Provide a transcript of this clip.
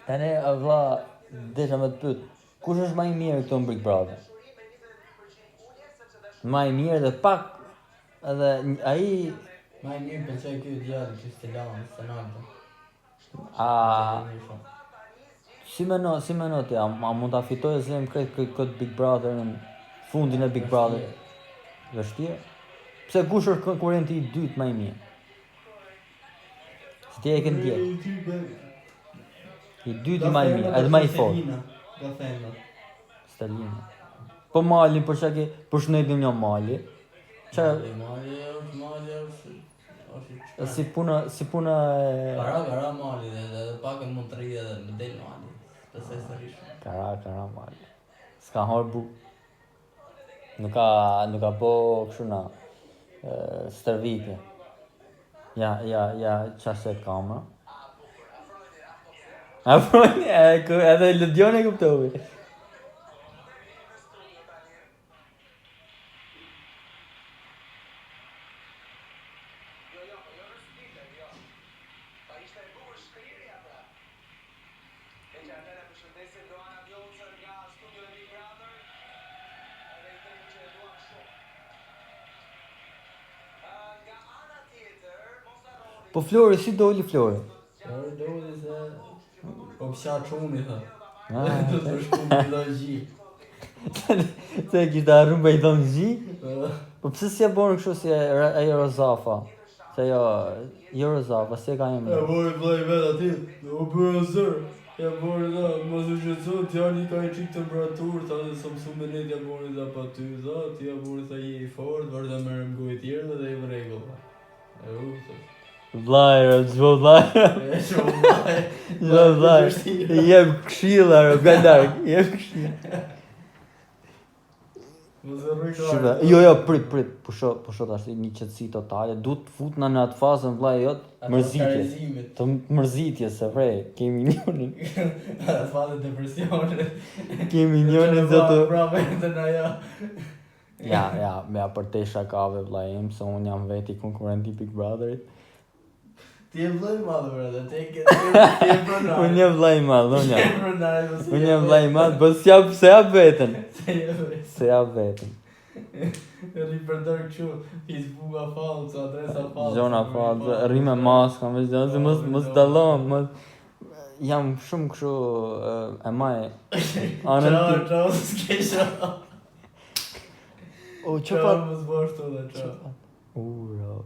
Tani vlla, desha me të pyet. Kush është më i mirë këtu në Big Brother? Më i mirë dhe pak edhe ai Më i mirë pëlqej ky djalë, ky Ronaldo. Si meno ti, a mund ta fitojë Zem këtë Big Brotherin fundin e Big Brother? Vështirë. Pse kush është konkurrenti i dytë më i mirë? Si ti e ke ndjer? I dyti më i mirë, edhe më i fortë. Stalina. Po Mali për çka ke përshëndetim një Mali. Mali është Si puna Kara Mali dhe pak e mund të rri edhe në del Mali. Pse s'e rish? Kara Mali. S'ka hor bu. Nuk ka po kështu na stërvitje. Ja çase kamera. Afroni, edhe Lodion e kuptoi. Po Flori, si doli Flori? Doli se po pësha çumi tha. Do të shkojmë në lagji. Se kishte harruar me dhënxhi? Po pse si e bën kështu si ajo Rozafa? Se jo Rozafa, se ka emrin. E vori vllai vet aty, u bëra zër. Ja bori da, mos u shqetëso, djali ka një çik temperaturë, tha se sa mësu me net ja bori da pa ty, tha, ti ja bori sa je i fort, vërtet me rëmguj tjerë dhe i vregëll. E u thos. Vlajra, zvo vlajra. Zvo vlajra. Jem këshilla, nga larg, jem këshilla. Jo, prit, pusho tash një qetësi totale, du të futna në atë fazën vllai jot, mërzitje. Të mërzitje se vrej, kemi njonin. Atë fazën depresionit. Kemi njonin zotë. Bravo edhe na ja. Ja për te shakave vllai im, se unë jam veti konkurrenti Big Brotherit. Ti e vllai madh brother, ti e pronar. Unë jam vllai madh, unë jam vllai madh, po se jap veten. Se jap veten. Ri përdor kështu Facebook-a fallë, adresa fallë. Zona fallë, rri me maska, mos dallon, jam shumë kështu e maj. Ciao, skesha. O çfarë? Mos bosh të çao. Uro.